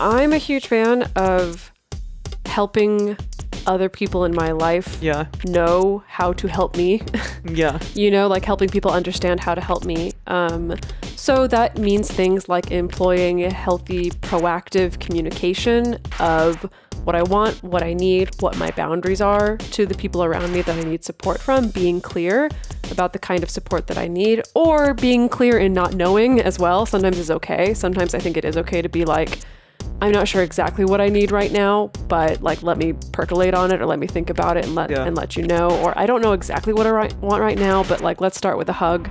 I'm a huge fan of helping other people in my life know how to help me. Like helping people understand how to help me. So that means things like employing a healthy, proactive communication of what I want, what I need, what my boundaries are to the people around me that I need support from, being clear about the kind of support that I need, or being clear in not knowing as well. Sometimes is okay. Sometimes I think it is okay to be like, I'm not sure exactly what I need right now, but like, let me percolate on it, or let me think about it and let you know. Or I don't know exactly what I want right now, but like, let's start with a hug.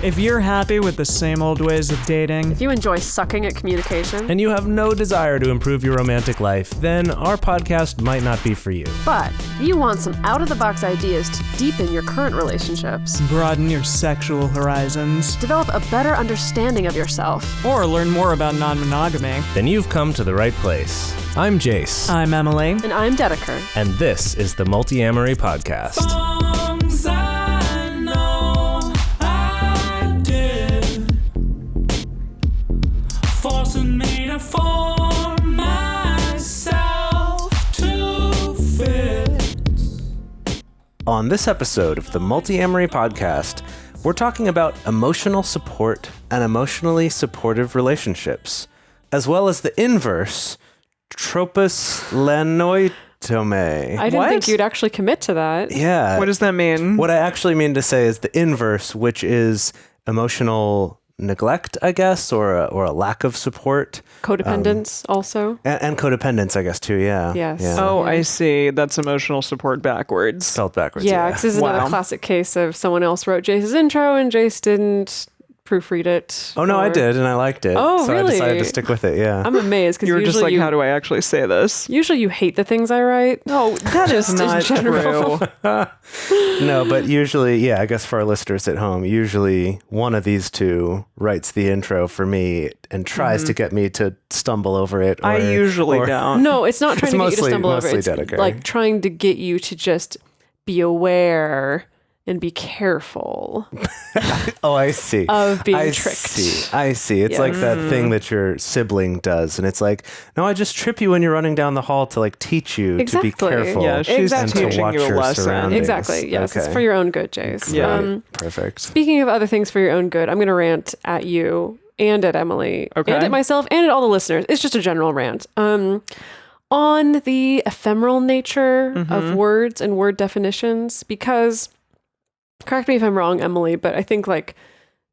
If you're happy with the same old ways of dating, if you enjoy sucking at communication, and you have no desire to improve your romantic life, then our podcast might not be for you. But if you want some out-of-the-box ideas to deepen your current relationships, broaden your sexual horizons, develop a better understanding of yourself, or learn more about non-monogamy, then you've come to the right place. I'm Jase. I'm Emily. And I'm Dedeker. And this is the Multiamory podcast. Forcing me to form myself to fit. On this episode of the Multiamory podcast, we're talking about emotional support and emotionally supportive relationships, as well as the inverse, tropos lenoitome. I didn't think you'd actually commit to that. Yeah. What does that mean? What I actually mean to say is the inverse, which is emotional neglect, I guess, or a lack of support. Codependence also. And codependence, I guess, too, yeah. Yes. Yeah. Oh, I see. That's emotional support backwards. Spelled backwards, Yeah, because this is another classic case of someone else wrote Jase's intro and Jase didn't proofread it. Oh, no, I did, and I liked it. Oh, so really? I decided to stick with it, yeah. I'm amazed because You were just like, how do I actually say this? Usually you hate the things I write. No, that is not true. No, but usually, yeah, I guess for our listeners at home, usually one of these two writes the intro for me and tries to get me to stumble over it. Or, I usually don't. No, it's not trying to get you to stumble over it. It's Dedeker. like trying to get you to just be aware and be careful. Oh, I see. Of being I tricked. I see. It's like that thing that your sibling does. And it's like, no, I just trip you when you're running down the hall to like teach you to be careful. Yeah, she's and to teaching watch you a your lesson. surroundings. Exactly. Yes, it's for your own good, Jase. Yeah. Perfect. Speaking of other things for your own good, I'm going to rant at you and at Emily Okay. and at myself and at all the listeners. It's just a general rant. On the ephemeral nature of words and word definitions, because, correct me if I'm wrong, Emily, but I think like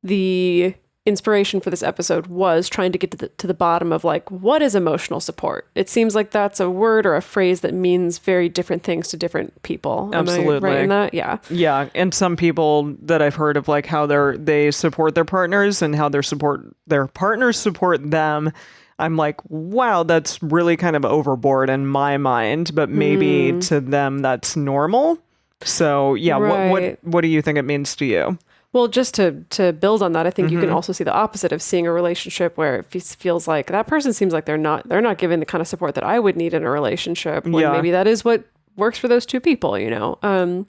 the inspiration for this episode was trying to get to the bottom of like, what is emotional support? It seems like that's a word or a phrase that means very different things to different people. Absolutely. Am I right in that? Yeah. Yeah, and some people that I've heard of, like how they support their partners and how their partners support them. I'm like, wow, that's really kind of overboard in my mind, but maybe to them that's normal. So yeah, Right. what do you think it means to you? Well, just to build on that, I think you can also see the opposite of seeing a relationship where it feels like that person seems like they're not giving the kind of support that I would need in a relationship. When maybe that is what works for those two people, you know.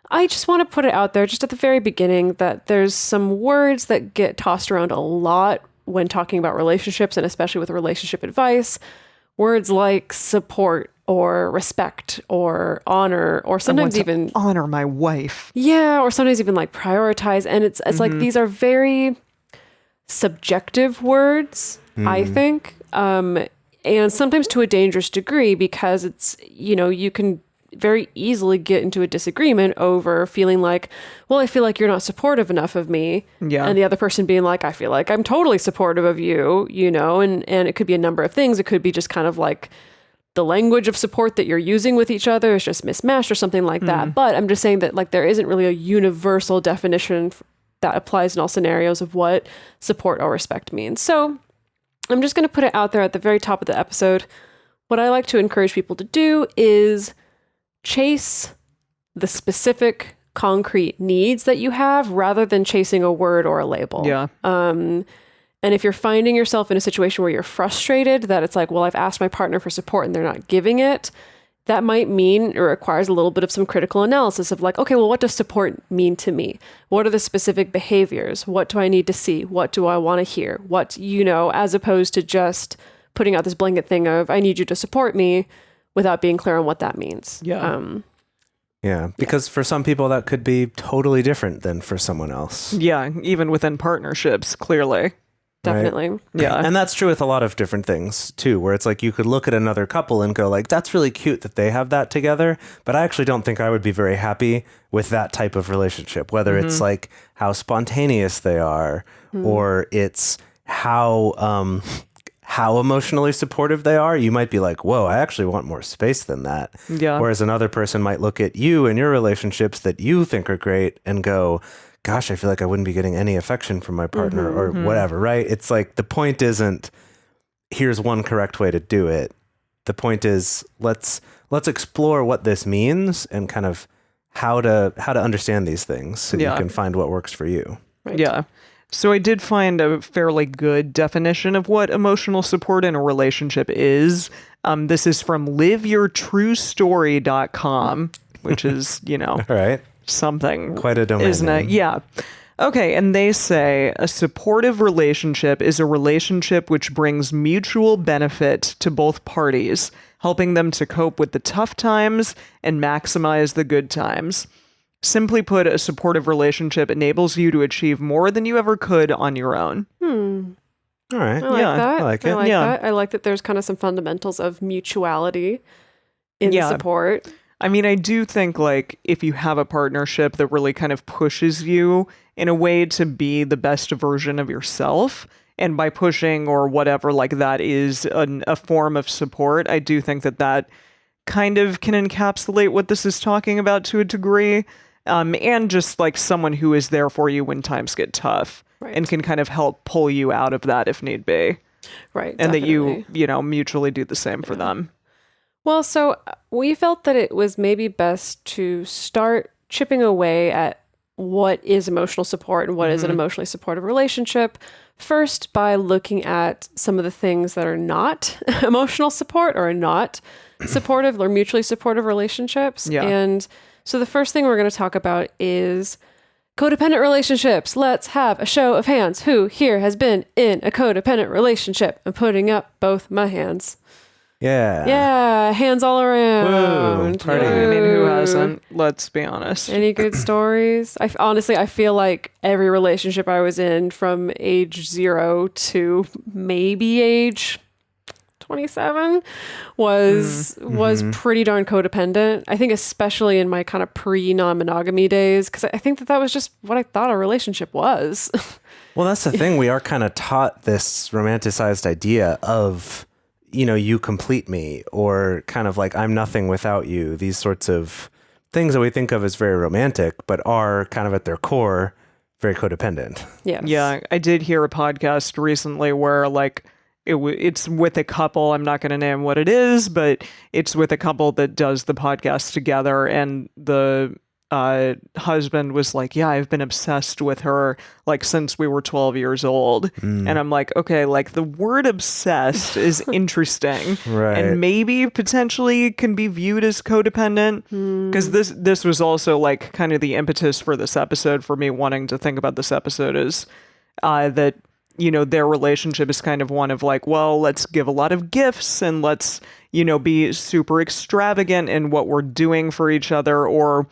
I just want to put it out there just at the very beginning that there's some words that get tossed around a lot when talking about relationships, and especially with relationship advice. Words like support or respect or honor, or sometimes even honor my wife. Yeah, or sometimes even like prioritize. And it's like these are very subjective words, I think. And sometimes to a dangerous degree, because it's, you know, you can very easily get into a disagreement over feeling like, well, I feel like you're not supportive enough of me. Yeah. And the other person being like, I feel like I'm totally supportive of you, you know, and it could be a number of things. It could be just kind of like the language of support that you're using with each other is just mismatched or something like that. But I'm just saying that like there isn't really a universal definition that applies in all scenarios of what support or respect means. So I'm just going to put it out there at the very top of the episode. What I like to encourage people to do is chase the specific concrete needs that you have rather than chasing a word or a label. Yeah. And if you're finding yourself in a situation where you're frustrated that it's like, well, I've asked my partner for support and they're not giving it, that might mean it requires a little bit of some critical analysis of like, okay, well, what does support mean to me? What are the specific behaviors? What do I need to see? What do I want to hear? What, you know, as opposed to just putting out this blanket thing of, I need you to support me without being clear on what that means. Yeah, because for some people that could be totally different than for someone else. Yeah, even within partnerships, clearly. Definitely. Right? Yeah. And that's true with a lot of different things too, where it's like you could look at another couple and go like, that's really cute that they have that together, but I actually don't think I would be very happy with that type of relationship, whether it's like how spontaneous they are or it's how emotionally supportive they are. You might be like, whoa, I actually want more space than that. Yeah. Whereas another person might look at you and your relationships that you think are great and go, gosh, I feel like I wouldn't be getting any affection from my partner or whatever, right? It's like the point isn't here's one correct way to do it. The point is let's explore what this means and kind of how to understand these things so you can find what works for you. Right. Yeah. So I did find a fairly good definition of what emotional support in a relationship is. This is from liveyourtruestory.com, which is, All right. something. Quite a domain isn't it? name. Yeah. Okay, and they say a supportive relationship is a relationship which brings mutual benefit to both parties, helping them to cope with the tough times and maximize the good times. Simply put, a supportive relationship enables you to achieve more than you ever could on your own. All right. I like that. I like it. I like Yeah. that. I like that there's kind of some fundamentals of mutuality in the support. I mean, I do think, like, if you have a partnership that really kind of pushes you in a way to be the best version of yourself, and by pushing or whatever, like, that is a form of support, I do think that kind of can encapsulate what this is talking about to a degree. And just, like, someone who is there for you when times get tough and can kind of help pull you out of that if need be. Right. And definitely. that you mutually do the same for them. Well, so we felt that it was maybe best to start chipping away at what is emotional support and what is an emotionally supportive relationship. First, by looking at some of the things that are not emotional support or are not supportive or mutually supportive relationships. Yeah. And so the first thing we're going to talk about is codependent relationships. Let's have a show of hands. Who here has been in a codependent relationship? I'm putting up both my hands. Yeah. Yeah, hands all around. Party. I mean, who hasn't? Let's be honest. Any good stories? Honestly, I feel like every relationship I was in from age 0 to maybe age 27 was pretty darn codependent. I think especially in my kind of pre-non-monogamy days, because I think that was just what I thought a relationship was. Well, that's the thing. We are kind of taught this romanticized idea of, you complete me, or kind of like I'm nothing without you. These sorts of things that we think of as very romantic, but are kind of at their core very codependent. Yes. Yeah, I did hear a podcast recently where, like, it's with a couple. I'm not going to name what it is, but it's with a couple that does the podcast together, and the husband was like, yeah, I've been obsessed with her like since we were 12 years old. And I'm like, okay, like the word obsessed is interesting, Right. and maybe potentially can be viewed as codependent, because this was also like kind of the impetus for this episode, for me wanting to think about this episode, is that their relationship is kind of one of like, well, let's give a lot of gifts and let's, be super extravagant in what we're doing for each other, or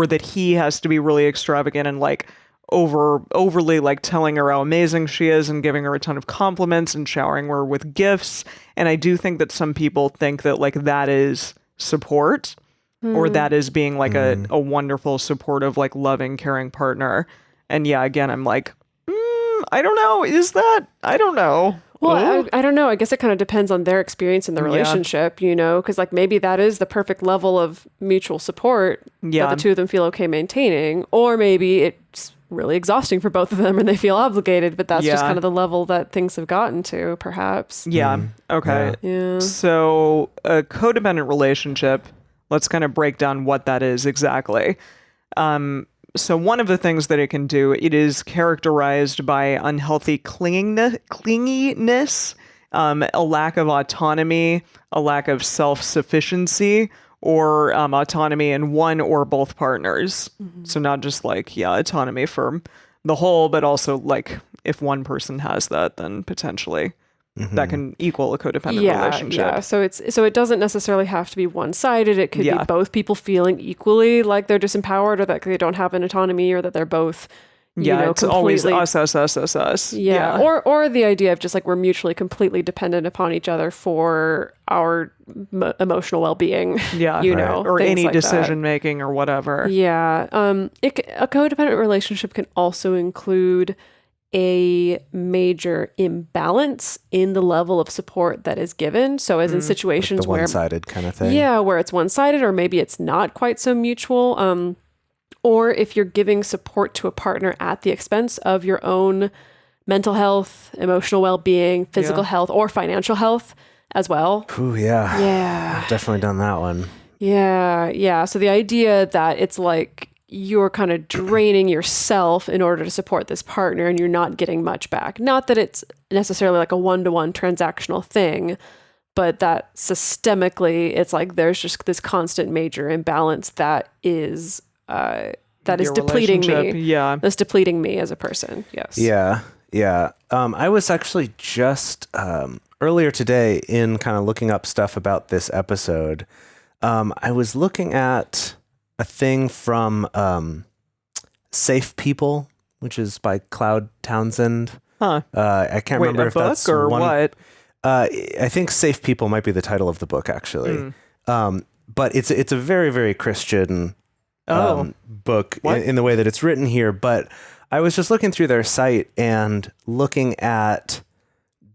that he has to be really extravagant and like overly like telling her how amazing she is and giving her a ton of compliments and showering her with gifts. And I do think that some people think that like that is support, or that is being like a wonderful, supportive, like loving, caring partner. And yeah, again, I'm like, I don't know. Is that? I don't know. Well, I don't know. I guess it kind of depends on their experience in the relationship, because like maybe that is the perfect level of mutual support that the two of them feel okay maintaining, or maybe it's really exhausting for both of them and they feel obligated, but that's just kind of the level that things have gotten to, perhaps. Yeah. Okay. Yeah. So a codependent relationship, let's kind of break down what that is exactly. So one of the things that it can do, it is characterized by unhealthy clinginess, a lack of autonomy, a lack of self-sufficiency, or autonomy in one or both partners. So not just like, autonomy for the whole, but also like if one person has that, then potentially that can equal a codependent relationship. Yeah. So it doesn't necessarily have to be one-sided. It could be both people feeling equally like they're disempowered, or that they don't have an autonomy, or that they're both it's always us. Yeah. Or the idea of just like we're mutually completely dependent upon each other for our emotional well-being. Yeah. Or any like decision making or whatever. Yeah. A codependent relationship can also include a major imbalance in the level of support that is given. So as in situations like the one-sided kind of thing. Yeah, where it's one-sided, or maybe it's not quite so mutual. Or if you're giving support to a partner at the expense of your own mental health, emotional well-being, physical health, or financial health as well. Ooh, yeah. Yeah. I've definitely done that one. Yeah. So the idea that it's like you're kind of draining yourself in order to support this partner and you're not getting much back. Not that it's necessarily like a one-to-one transactional thing, but that systemically it's like there's just this constant major imbalance that is depleting me. Yeah. That's depleting me as a person. Yes. Yeah. I was actually just earlier today in kind of looking up stuff about this episode. I was looking at a thing from Safe People, which is by Cloud Townsend. Huh. I can't remember if that's or one, what. I think Safe People might be the title of the book, actually. But it's a very, very Christian book in the way that it's written here. But I was just looking through their site and looking at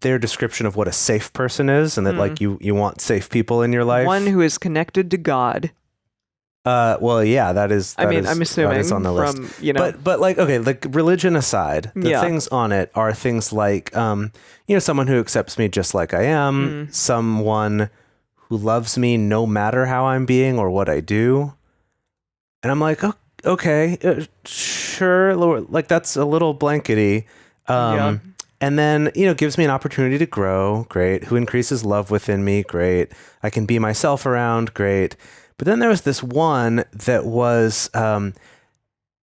their description of what a safe person is, and that like you want safe people in your life. One who is connected to God. Well, yeah, that is. I'm assuming that is on the list. But like, okay, like religion aside, the things on it are things like, someone who accepts me just like I am, someone who loves me no matter how I'm being or what I do. And I'm like, okay, sure, Lord, like that's a little blankety. And then, gives me an opportunity to grow. Great. Who increases love within me. Great. I can be myself around. Great. But then there was this one that was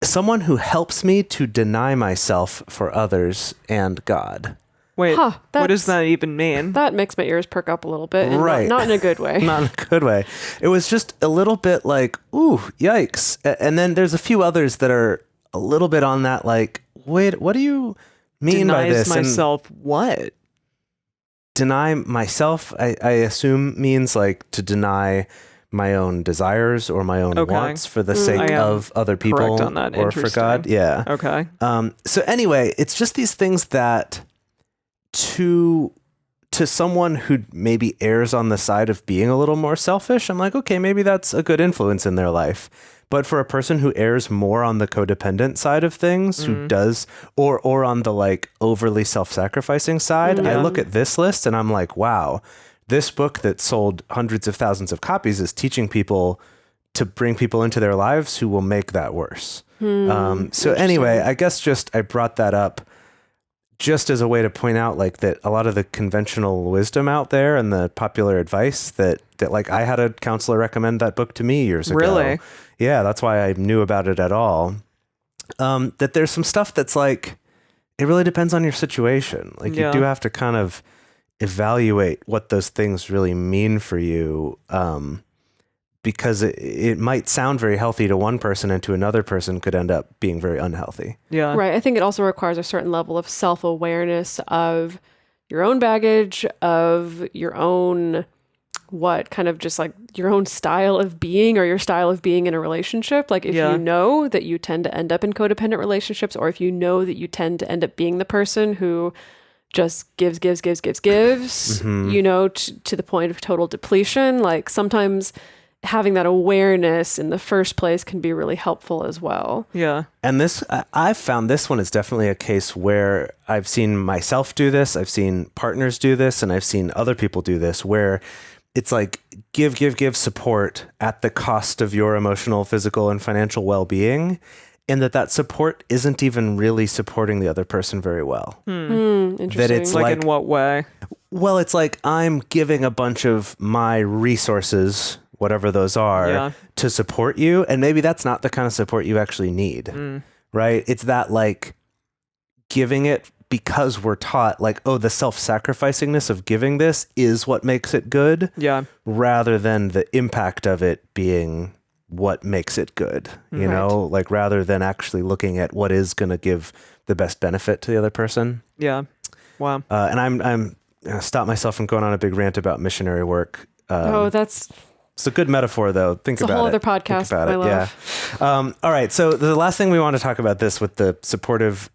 someone who helps me to deny myself for others and God. Wait, what does that even mean? That makes my ears perk up a little bit. And right. Not in a good way. Not in a good way. It was just a little bit like, ooh, yikes. And then there's a few others that are a little bit on that, like, wait, what do you mean by this? Myself what? Deny myself, I assume means like to deny my own desires or my own wants for the sake of other people or for God. Yeah. Okay. So anyway, it's just these things that to someone who maybe errs on the side of being a little more selfish, I'm like, okay, maybe that's a good influence in their life. But for a person who errs more on the codependent side of things, who does, or on the like overly self-sacrificing side, I look at this list and I'm like, wow, this book that sold hundreds of thousands of copies is teaching people to bring people into their lives who will make that worse. So anyway, I guess I brought that up just as a way to point out like that a lot of the conventional wisdom out there and the popular advice that like I had a counselor recommend that book to me years ago. Really? Yeah, that's why I knew about it at all. That there's some stuff that's like, it really depends on your situation. Like you do have to kind of evaluate what those things really mean for you. Because it might sound very healthy to one person and to another person could end up being very unhealthy. Yeah. Right. I think it also requires a certain level of self-awareness of your own baggage, of your own, kind of just like your own style of being or your style of being in a relationship. Like if you know that you tend to end up in codependent relationships, or if you know that you tend to end up being the person who just gives, to the point of total depletion. Like sometimes having that awareness in the first place can be really helpful as well. Yeah. And I've found this one is definitely a case where I've seen myself do this, I've seen partners do this, and I've seen other people do this, where it's like give support at the cost of your emotional, physical, and financial well-being, and that support isn't even really supporting the other person very well. Interesting. That it's like in what way? Well, it's like I'm giving a bunch of my resources, whatever those are, to support you. And maybe that's not the kind of support you actually need, right? It's that like giving it because we're taught like, oh, the self-sacrificingness of giving this is what makes it good. Yeah. Rather than the impact of it being what makes it good, you know, like rather than actually looking at what is going to give the best benefit to the other person. Yeah. Wow. And I'm going to stop myself from going on a big rant about missionary work. It's a good metaphor, though. Think about it. It's a whole other podcast. I love. Yeah. All right. So the last thing we want to talk about this with the supportive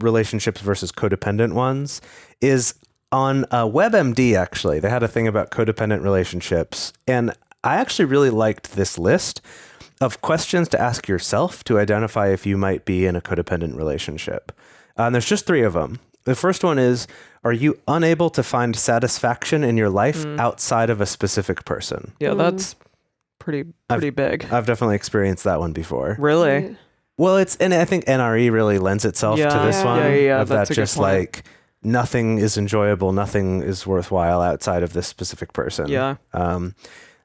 relationships versus codependent ones is on WebMD, actually. They had a thing about codependent relationships. And I actually really liked this list of questions to ask yourself to identify if you might be in a codependent relationship. And there's just 3 of them. The first one is, are you unable to find satisfaction in your life outside of a specific person? Yeah, that's pretty big. I've definitely experienced that one before. Really? Well, and I think NRE really lends itself to this one. Yeah, of that's that just like nothing is enjoyable, nothing is worthwhile outside of this specific person. Yeah.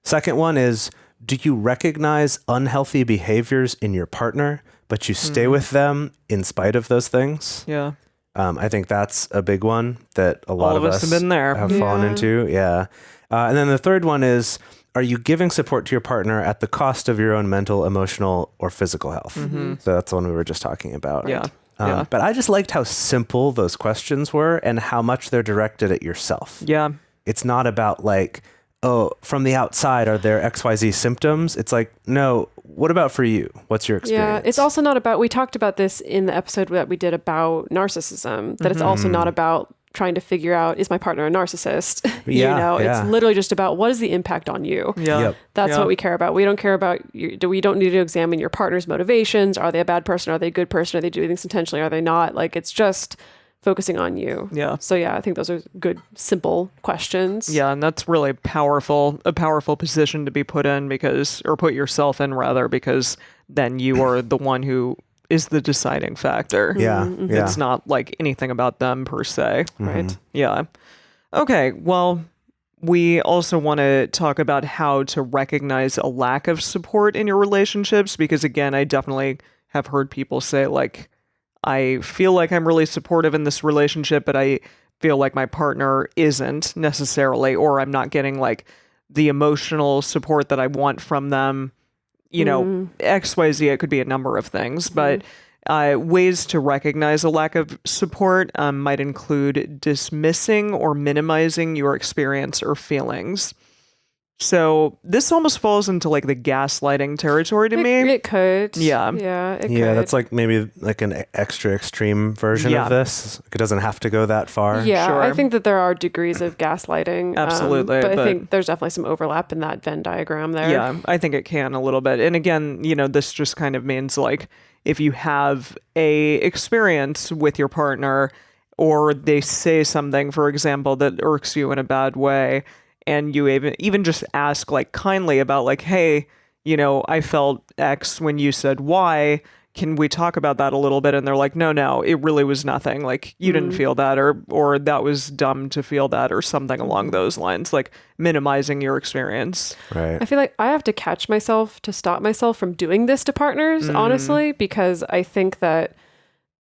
Second one is, do you recognize unhealthy behaviors in your partner, but you stay with them in spite of those things? Yeah. I think that's a big one that a lot of us have been there. Have fallen into. Yeah. And then the third one is, are you giving support to your partner at the cost of your own mental, emotional, or physical health? So that's the one we were just talking about. Yeah. But I just liked how simple those questions were and how much they're directed at yourself. Yeah. It's not about like, oh, from the outside, are there XYZ symptoms? It's like, no, what about for you? What's your experience? Yeah, it's also not about, we talked about this in the episode that we did about narcissism, that it's also not about trying to figure out, is my partner a narcissist? It's literally just about what is the impact on you? Yeah. Yep. That's what we care about. We don't care about, we don't need to examine your partner's motivations. Are they a bad person? Are they a good person? Are they doing things intentionally? Are they not? Like, it's just focusing on you. Yeah. So I think those are good, simple questions. Yeah, and that's really a powerful position to be put in put yourself in rather, because then you are the one who is the deciding factor. Yeah. It's not like anything about them per se. Right. Yeah. Okay. Well, we also want to talk about how to recognize a lack of support in your relationships, because again, I definitely have heard people say like, I feel like I'm really supportive in this relationship, but I feel like my partner isn't necessarily, or I'm not getting like the emotional support that I want from them. You know, XYZ, it could be a number of things, but ways to recognize a lack of support might include dismissing or minimizing your experience or feelings. So this almost falls into like the gaslighting territory to me. It could. Yeah. Yeah, it could. That's like maybe like an extra extreme version of this. It doesn't have to go that far. Yeah, Sure. I think that there are degrees of gaslighting. Absolutely. But I think there's definitely some overlap in that Venn diagram there. Yeah, I think it can a little bit. And again, this just kind of means like if you have a experience with your partner or they say something, for example, that irks you in a bad way, and you even just ask like kindly about like, hey, I felt X when you said Y. Can we talk about that a little bit? And they're like, no, it really was nothing. Like you didn't feel that, or that was dumb to feel that, or something along those lines, like minimizing your experience. Right. I feel like I have to catch myself to stop myself from doing this to partners, honestly, because I think that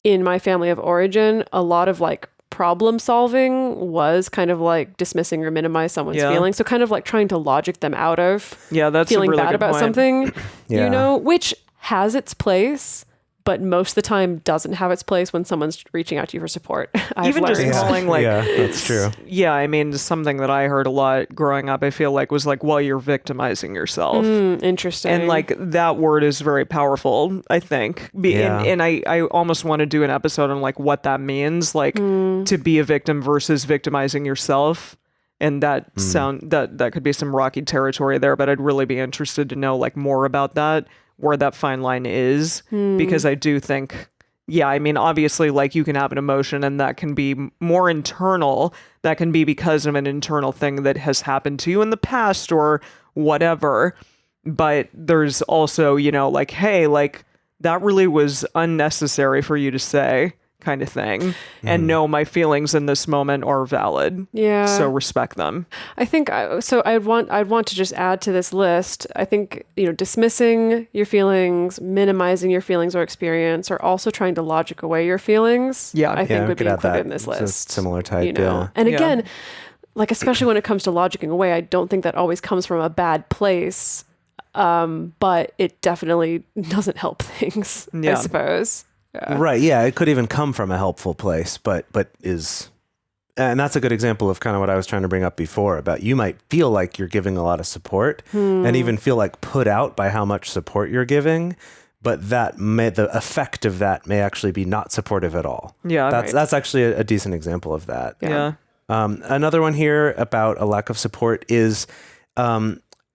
in my family of origin, a lot of like problem solving was kind of like dismissing or minimize someone's feelings. So kind of like trying to logic them out of that's feeling a really bad good about point. something, which has its place, but most of the time doesn't have its place when someone's reaching out to you for support. Even just calling like, that's true. Yeah, I mean, something that I heard a lot growing up, I feel like was like, well, you're victimizing yourself. Interesting. And like that word is very powerful, I think. And I almost want to do an episode on like what that means, like to be a victim versus victimizing yourself. And that that could be some rocky territory there, but I'd really be interested to know like more about that, where that fine line is, because I do think, I mean, obviously like you can have an emotion and that can be more internal. That can be because of an internal thing that has happened to you in the past or whatever. But there's also, like, hey, like that really was unnecessary for you to say. kind of thing, and know my feelings in this moment are valid. Yeah. So respect them. I think I'd want to just add to this list. I think, dismissing your feelings, minimizing your feelings or experience, or also trying to logic away your feelings. Yeah. I think would be included in this It's list. a similar type. Yeah. And again, like, especially when it comes to logicking away, I don't think that always comes from a bad place. But it definitely doesn't help things, I suppose. Yeah. Right. Yeah. It could even come from a helpful place, but is, and that's a good example of kind of what I was trying to bring up before about you might feel like you're giving a lot of support and even feel like put out by how much support you're giving, but the effect of that may actually be not supportive at all. Yeah. That's actually a decent example of that. Yeah. Another one here about a lack of support is,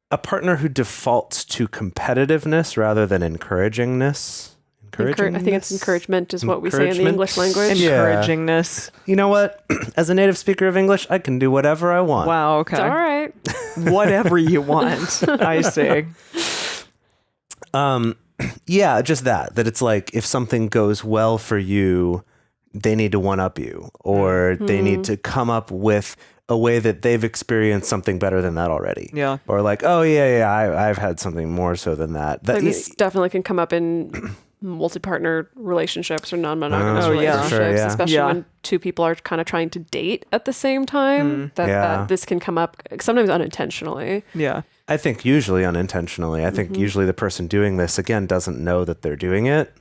a partner who defaults to competitiveness rather than encouragingness. I think it's encouragement is what we say in the English language. Encouragingness. You know what? As a native speaker of English, I can do whatever I want. Wow, okay. It's all right. Whatever you want. I see. Yeah, just that it's like if something goes well for you, they need to one-up you, or they need to come up with a way that they've experienced something better than that already. Yeah. Or like, oh yeah, I've had something more so than that. This definitely can come up in multi-partner relationships or non-monogamous relationships, sure, yeah. especially when two people are kind of trying to date at the same time. That this can come up sometimes unintentionally. Yeah. I think usually unintentionally. I think usually the person doing this, again, doesn't know that they're doing it.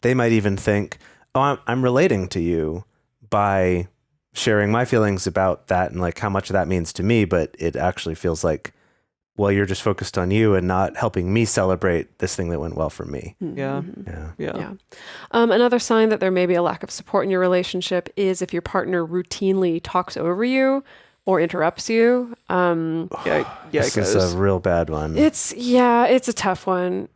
They might even think, oh, I'm relating to you by sharing my feelings about that and like how much that means to me, but it actually feels like, well, you're just focused on you and not helping me celebrate this thing that went well for me. Yeah. Another sign that there may be a lack of support in your relationship is if your partner routinely talks over you or interrupts you. This is a real bad one. It's a tough one.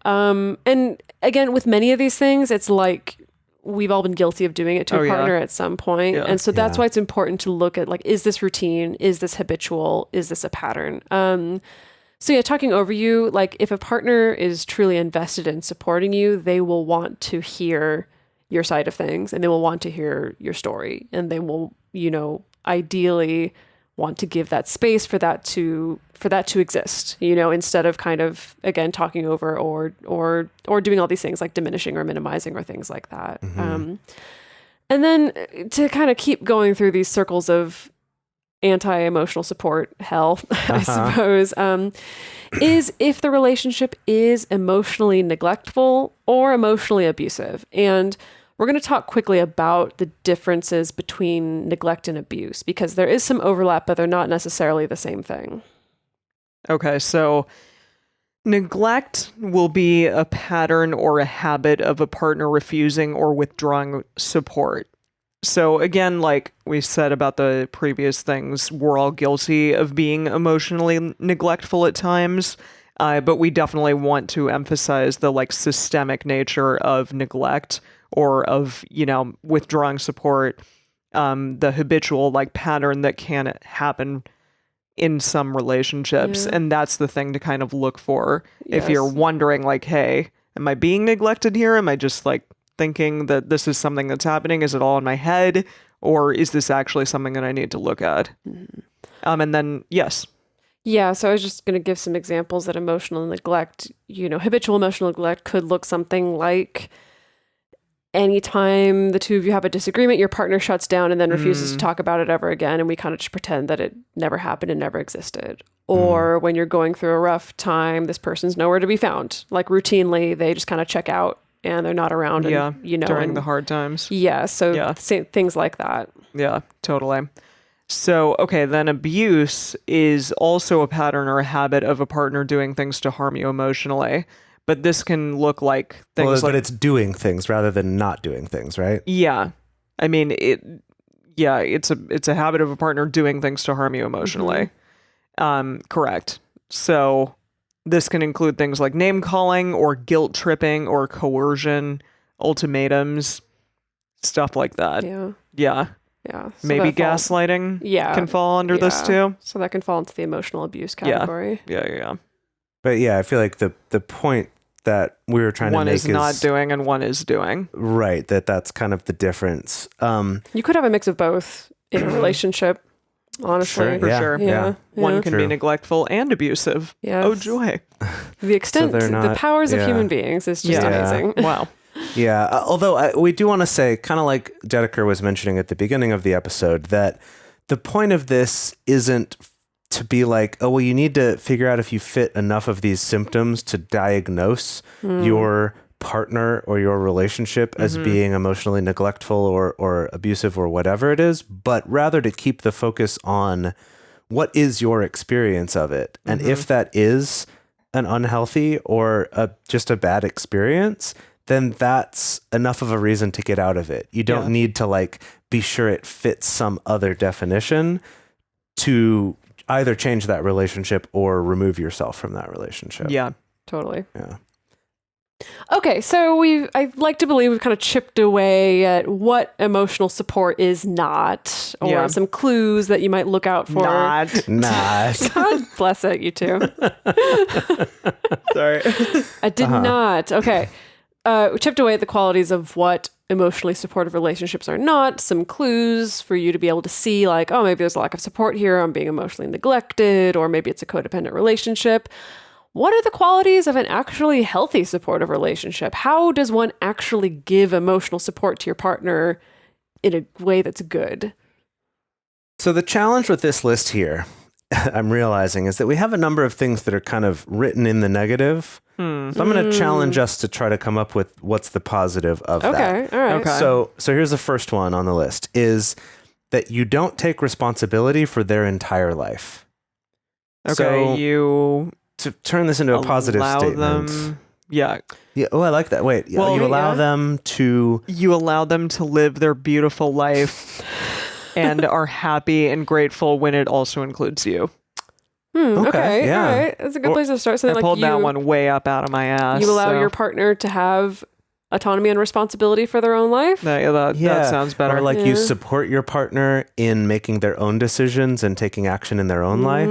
And again, with many of these things, it's like we've all been guilty of doing it to a partner at some point. Yeah. And so that's why it's important to look at, like, is this routine? Is this habitual? Is this a pattern? Talking over you, like if a partner is truly invested in supporting you, they will want to hear your side of things and they will want to hear your story, and they will, ideally want to give that space for that to exist, instead of kind of, again, talking over or doing all these things like diminishing or minimizing or things like that. And then to kind of keep going through these circles of anti-emotional support hell, I suppose, is if the relationship is emotionally neglectful or emotionally abusive. And we're going to talk quickly about the differences between neglect and abuse, because there is some overlap, but they're not necessarily the same thing. Okay, so neglect will be a pattern or a habit of a partner refusing or withdrawing support. So again, like we said about the previous things, we're all guilty of being emotionally neglectful at times, but we definitely want to emphasize the systemic nature of neglect or of, withdrawing support, the habitual pattern that can happen in some relationships. Yeah. And that's the thing to kind of look for. Yes. If you're wondering hey, am I being neglected here? Am I just thinking that this is something that's happening? Is it all in my head? Or is this actually something that I need to look at? Mm-hmm. And then, yes. Yeah, so I was just going to give some examples that emotional neglect, habitual emotional neglect could look something like anytime the two of you have a disagreement, your partner shuts down and then refuses to talk about it ever again, and we kind of just pretend that it never happened and never existed. Or when you're going through a rough time, this person's nowhere to be found. Routinely, they just kind of check out and they're not around. Yeah, and, during the hard times. Yeah, so things like that. Yeah, totally. So, okay, then abuse is also a pattern or a habit of a partner doing things to harm you emotionally. But this can look like things but it's doing things rather than not doing things, right? Yeah. I mean, it's a habit of a partner doing things to harm you emotionally. Mm-hmm. Correct. So this can include things like name calling or guilt tripping or coercion, ultimatums, stuff like that. Yeah. Yeah. Yeah. So maybe gaslighting can fall under this too. So that can fall into the emotional abuse category. Yeah. But yeah, I feel like the point that we were trying to make one is not doing and one is doing. Right, that's kind of the difference. You could have a mix of both in a relationship, honestly. Sure, For yeah, sure. yeah. One can True. be neglectful and abusive. Yes. Oh, joy. The extent, they're the not- powers of yeah. human beings is just Yeah. amazing. Wow. Yeah, although we do want to say, kind of like Dedeker was mentioning at the beginning of the episode, that the point of this isn't to be like, oh, well, you need to figure out if you fit enough of these symptoms to diagnose your partner or your relationship as being emotionally neglectful or abusive or whatever it is, but rather to keep the focus on what is your experience of it. And if that is an unhealthy or just a bad experience, then that's enough of a reason to get out of it. You don't need to like be sure it fits some other definition to either change that relationship or remove yourself from that relationship. Yeah. Totally. Yeah. Okay, so I like to believe we've kind of chipped away at what emotional support is not, or some clues that you might look out for. Not. God bless it, you two. Sorry. I did not. Okay. We chipped away at the qualities of what emotionally supportive relationships are not, some clues for you to be able to see like, oh, maybe there's a lack of support here, I'm being emotionally neglected, or maybe it's a codependent relationship. What are the qualities of an actually healthy supportive relationship? How does one actually give emotional support to your partner in a way that's good? So the challenge with this list here, I'm realizing, is that we have a number of things that are kind of written in the negative. So I'm going to challenge us to try to come up with what's the positive of that. Okay, all right. Okay. So here's the first one on the list, is that you don't take responsibility for their entire life. Okay, So you to turn this into a positive allow statement. them. Yeah. Yeah. Oh, I like that. Wait. Well, you allow yeah. them to. You allow them to live their beautiful life and are happy and grateful when it also includes you. Okay, yeah. all right. That's a good place to start. So I like pulled you, that one way up out of my ass. you allow so your partner to have autonomy and responsibility for their own life. that sounds better. Or like Yeah. you support your partner in making their own decisions and taking action in their own life.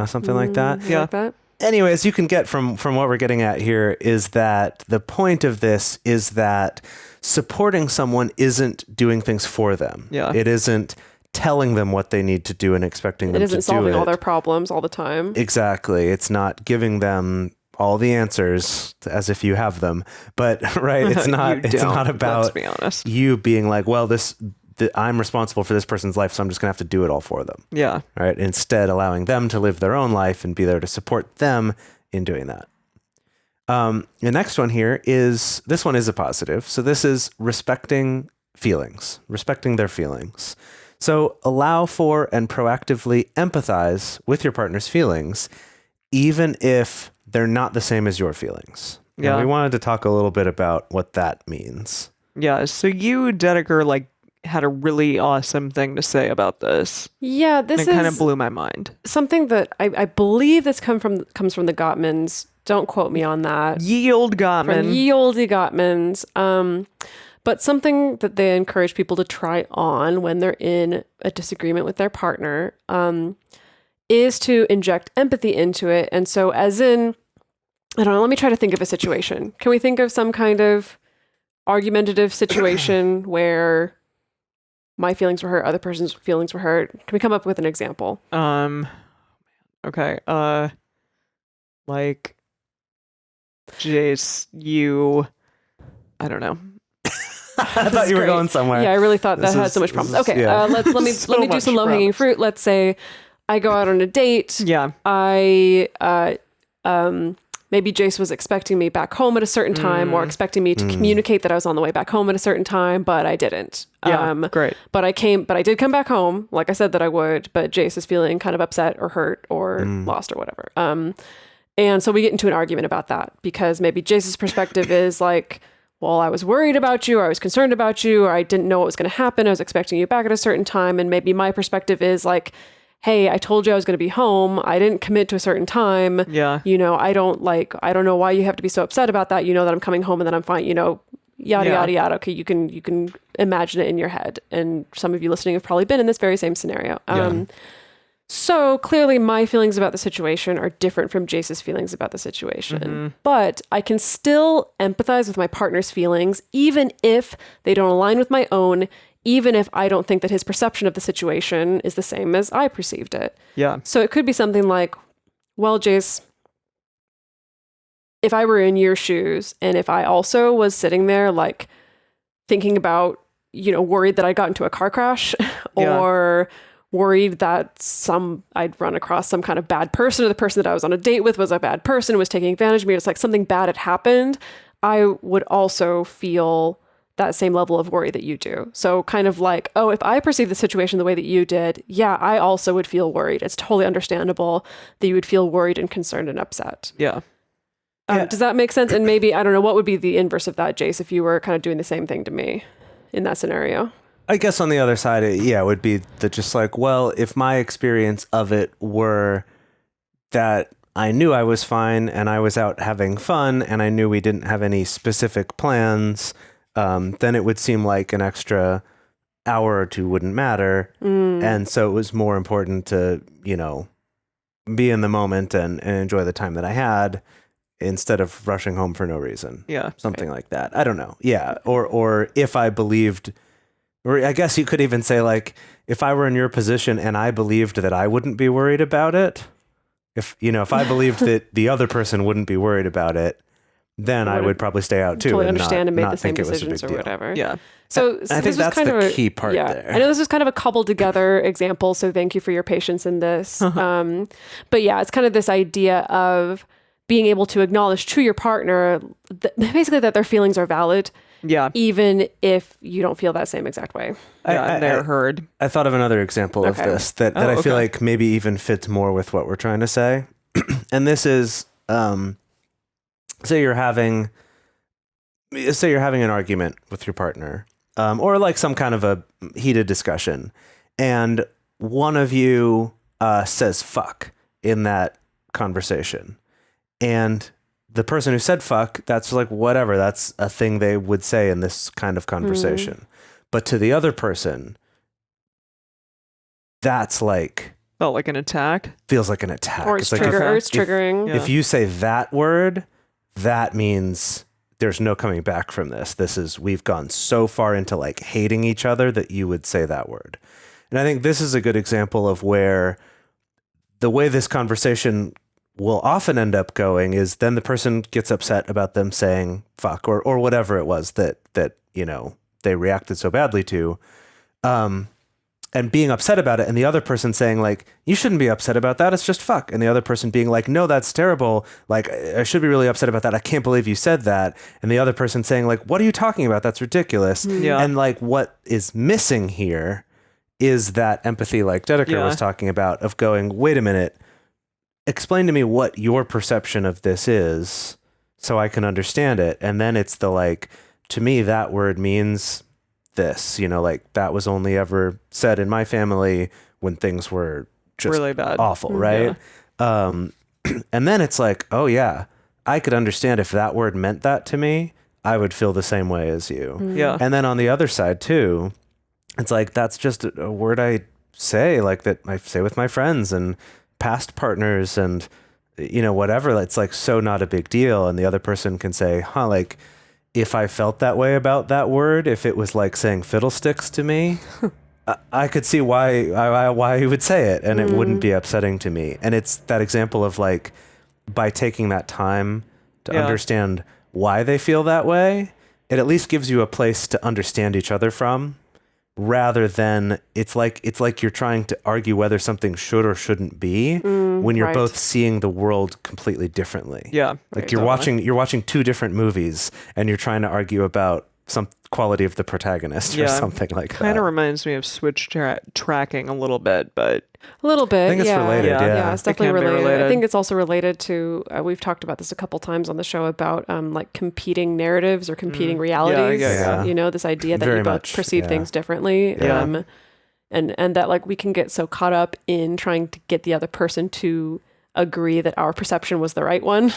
Something like that. You like that? Anyways, you can get from what we're getting at here is that the point of this is that supporting someone isn't doing things for them. Yeah. It isn't telling them what they need to do and expecting them It to isn't do solving it. all their problems all the time. Exactly. It's not giving them all the answers as if you have them. But right, it's not You it's don't, not about let's be honest. you being like, well, I'm responsible for this person's life, so I'm just going to have to do it all for them. Yeah. Right? Instead, allowing them to live their own life and be there to support them in doing that. The next one here is, this one is a positive. So this is respecting feelings, respecting their feelings. So allow for and proactively empathize with your partner's feelings, even if they're not the same as your feelings. And Yeah. we wanted to talk a little bit about what that means. Yeah. So you, Dedeker, had a really awesome thing to say about this. Yeah, And this it kind of is blew my mind. something that I believe this comes from the Gottmans. Don't quote me on that. Yield From Gottman. ye olde Gottmans. But something that they encourage people to try on when they're in a disagreement with their partner is to inject empathy into it. And so as in, I don't know, let me try to think of a situation. Can we think of some kind of argumentative situation where my feelings were hurt, other person's feelings were hurt? Can we come up with an example? Okay. Like Jase, I don't know. I thought you were great. going somewhere. Yeah, I really thought that This had is- so much this problems. is- Okay, yeah. let me So let me do much some low hanging problems. fruit. Let's say I go out on a date. Yeah. I maybe Jase was expecting me back home at a certain time, or expecting me to communicate that I was on the way back home at a certain time, but I didn't. Yeah. Great. But I did come back home, like I said that I would. But Jase is feeling kind of upset or hurt or lost or whatever. And so we get into an argument about that because maybe Jase's perspective is like, well, I was worried about you, or I was concerned about you, or I didn't know what was going to happen. I was expecting you back at a certain time. And maybe my perspective is like, hey, I told you I was going to be home. I didn't commit to a certain time. Yeah. I don't know why you have to be so upset about that. You know that I'm coming home and then I'm fine, yada, Yeah. yada, yada. Okay. You can imagine it in your head. And some of you listening have probably been in this very same scenario. So clearly my feelings about the situation are different from Jase's feelings about the situation. But I can still empathize with my partner's feelings, even if they don't align with my own, even if I don't think that his perception of the situation is the same as I perceived it. Yeah. So it could be something like, well, Jase, if I were in your shoes and if I also was sitting there like thinking about, worried that I got into a car crash or worried that I'd run across some kind of bad person, or the person that I was on a date with was a bad person, was taking advantage of me. It's like something bad had happened. I would also feel that same level of worry that you do. So kind of like, oh, if I perceive the situation the way that you did, yeah, I also would feel worried. It's totally understandable that you would feel worried and concerned and upset. Yeah. Does that make sense? And maybe, I don't know, what would be the inverse of that, Jase, if you were kind of doing the same thing to me in that scenario? I guess on the other side, it would be that just like, well, if my experience of it were that I knew I was fine and I was out having fun and I knew we didn't have any specific plans, then it would seem like an extra hour or two wouldn't matter. And so it was more important to, be in the moment and enjoy the time that I had instead of rushing home for no reason. Yeah. Something like that. I don't know. Yeah. Or if I believed... Or I guess you could even say, like, if I were in your position and I believed that I wouldn't be worried about it, if I believed that the other person wouldn't be worried about it, then I would probably stay out too. Totally and understand and make not the same think it was a decisions big or deal. whatever. Yeah. So I think that's kind the of key part there. I know this was kind of a cobbled together example, so thank you for your patience in this. But yeah, it's kind of this idea of being able to acknowledge to your partner basically that their feelings are valid. Yeah. Even if you don't feel that same exact way. Yeah, they're heard. I thought of another example of this that I feel like maybe even fits more with what we're trying to say. And this is, say you're having an argument with your partner, or like some kind of a heated discussion, and one of you says fuck in that conversation. And the person who said fuck, that's like whatever, that's a thing they would say in this kind of conversation. But to the other person, that's like... Felt like an attack? Feels like an attack. Or it's like triggering. If you say that word, that means there's no coming back from this. We've gone so far into like hating each other that you would say that word. And I think this is a good example of where the way this conversation will often end up going is then the person gets upset about them saying fuck or whatever it was that they reacted so badly to, and being upset about it, and the other person saying like, you shouldn't be upset about that, it's just fuck, and the other person being like, no, that's terrible, like I should be really upset about that, I can't believe you said that, and the other person saying like, what are you talking about, that's ridiculous. And like what is missing here is that empathy like Dedeker was talking about, of going, wait a minute, explain to me what your perception of this is so I can understand it. And then it's the like, to me, that word means this, like that was only ever said in my family when things were just really bad, awful. Right. And then it's like, oh yeah, I could understand if that word meant that to me, I would feel the same way as you. Yeah. And then on the other side too, it's like, that's just a word I say, like that I say with my friends and past partners and whatever. It's like so not a big deal, and the other person can say, like if I felt that way about that word, if it was like saying fiddlesticks to me, I could see why he would say it, and it wouldn't be upsetting to me. And it's that example of like, by taking that time to understand why they feel that way, it at least gives you a place to understand each other from, rather than it's like you're trying to argue whether something should or shouldn't be when you're both seeing the world completely differently. Yeah. Like you're watching two different movies and you're trying to argue about some quality of the protagonist or something like that. Kind of reminds me of switch tracking a little bit, but a little bit. I think it's related. Yeah, it's definitely related. I think it's also related to, we've talked about this a couple times on the show about like competing narratives or competing realities. This idea that you both perceive things differently. And that like we can get so caught up in trying to get the other person to agree that our perception was the right one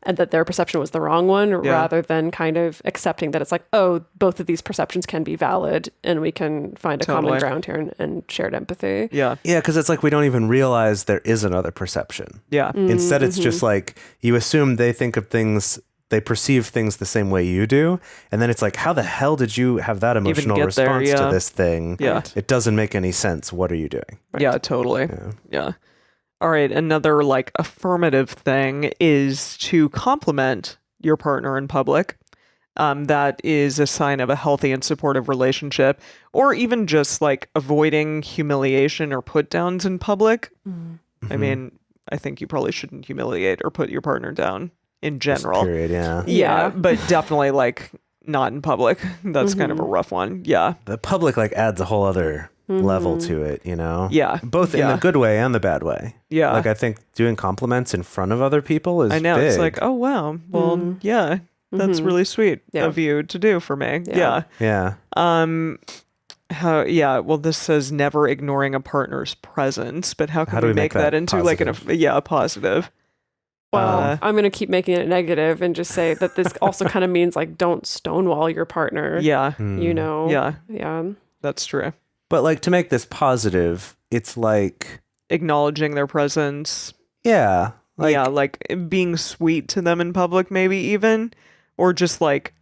and that their perception was the wrong one, rather than kind of accepting that it's like, oh, both of these perceptions can be valid and we can find a common ground here and shared empathy. Yeah. Yeah, because it's like we don't even realize there is another perception. Yeah. Instead, it's just like you assume they think of things, they perceive things the same way you do. And then it's like, how the hell did you have that emotional response to this thing? Yeah. It doesn't make any sense. What are you doing? Right. Yeah, totally. Yeah. All right. Another like affirmative thing is to compliment your partner in public. That is a sign of a healthy and supportive relationship, or even just like avoiding humiliation or put downs in public. I mean, I think you probably shouldn't humiliate or put your partner down in general. Just period, yeah. Yeah, but definitely like not in public. That's kind of a rough one. Yeah. The public like adds a whole other level to it, you know? Yeah. Both in the good way and the bad way. Yeah. Like I think doing compliments in front of other people is I know. big. It's like, oh wow. Well, yeah. That's really sweet of you to do for me. Yeah. Yeah. Well, this says never ignoring a partner's presence, but how can we make that into positive? like a positive? Well, I'm going to keep making it negative and just say that this also kind of means like don't stonewall your partner. Yeah. You know? Yeah. Yeah. That's true. But like to make this positive, it's like acknowledging their presence. Yeah. Like being sweet to them in public, maybe even, or just like.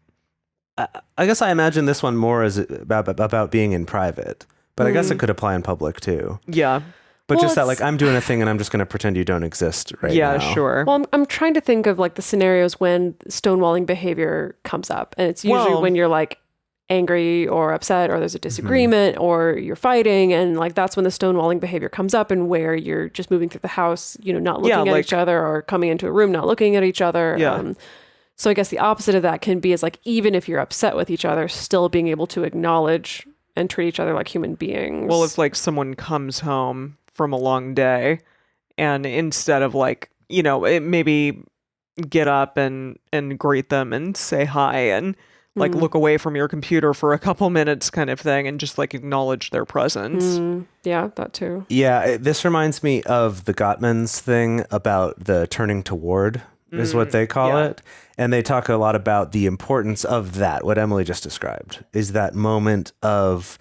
I guess I imagine this one more as about being in private, but I guess it could apply in public too. Yeah. But just that, like, I'm doing a thing and I'm just going to pretend you don't exist right now. Yeah, sure. Well, I'm trying to think of like the scenarios when stonewalling behavior comes up, and it's usually when you're like angry or upset, or there's a disagreement, or you're fighting, and like that's when the stonewalling behavior comes up, and where you're just moving through the house, you know, not looking at each other, or coming into a room not looking at each other. Yeah. So I guess the opposite of that can be is like, even if you're upset with each other, still being able to acknowledge and treat each other like human beings. Well, if like someone comes home from a long day, and instead of like, you know, maybe get up and greet them and say hi and like look away from your computer for a couple minutes kind of thing, and just like acknowledge their presence. Yeah, that too. Yeah, this reminds me of the Gottmans thing about the turning toward is what they call it. And they talk a lot about the importance of that, what Emily just described, is that moment of,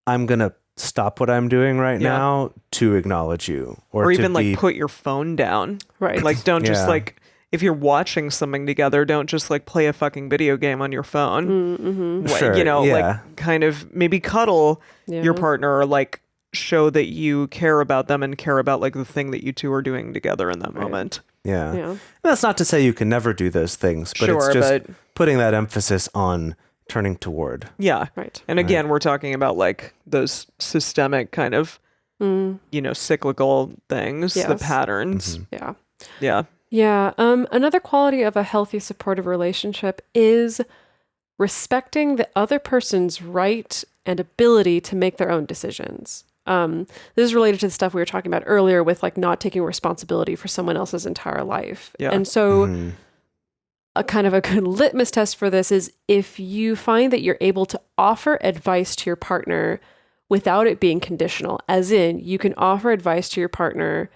I'm going to stop what I'm doing right now to acknowledge you. Or even like put your phone down. Right. Like don't just like, if you're watching something together, don't just like play a fucking video game on your phone. Sure, you know, like kind of maybe cuddle your partner, or like show that you care about them and care about like the thing that you two are doing together in that moment. Yeah. And that's not to say you can never do those things, but it's just putting that emphasis on turning toward. Yeah. Right. And again, we're talking about like those systemic kind of, you know, cyclical things, the patterns. Yeah. Yeah. Yeah. Another quality of a healthy, supportive relationship is respecting the other person's right and ability to make their own decisions. This is related to the stuff we were talking about earlier with like not taking responsibility for someone else's entire life. Yeah. And so a kind of a good litmus test for this is if you find that you're able to offer advice to your partner without it being conditional, as in you can offer advice to your partner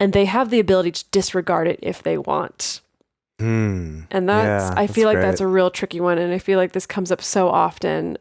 and they have the ability to disregard it if they want. And I feel like that's a real tricky one. And I feel like this comes up so often.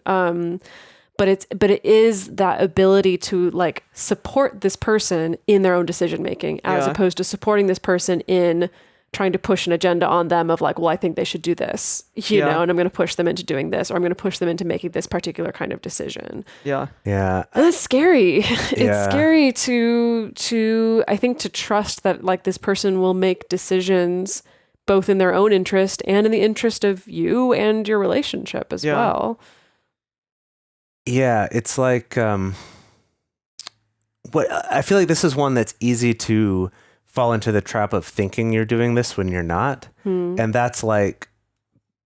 But it is that ability to like support this person in their own decision making, as opposed to supporting this person in trying to push an agenda on them of like, well, I think they should do this, you know, and I'm going to push them into doing this, or I'm going to push them into making this particular kind of decision. Yeah. And that's scary. It's scary to I think to trust that like this person will make decisions both in their own interest and in the interest of you and your relationship as well. Yeah, it's like what I feel like this is one that's easy to fall into the trap of thinking you're doing this when you're not. And that's like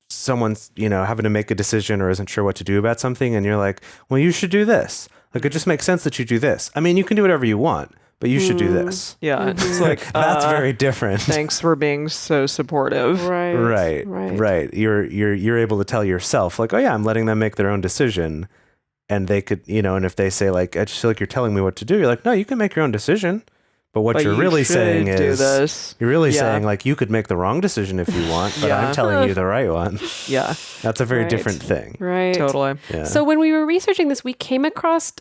someone's, you know, having to make a decision or isn't sure what to do about something, and you're like, well, you should do this. Like it just makes sense that you do this. I mean, you can do whatever you want, but you should do this. Yeah. It's like that's very different. Thanks for being so supportive. Right. You're able to tell yourself like, oh yeah, I'm letting them make their own decision. And they could, you know, and if they say like, I just feel like you're telling me what to do, you're like, no, you can make your own decision, But what you're really saying is, you're really Yeah. saying like you could make the wrong decision if you want, but Yeah. I'm telling you the right one. Yeah, That's a very Right. different thing. Right. totally. Yeah. So when we were researching this, we came across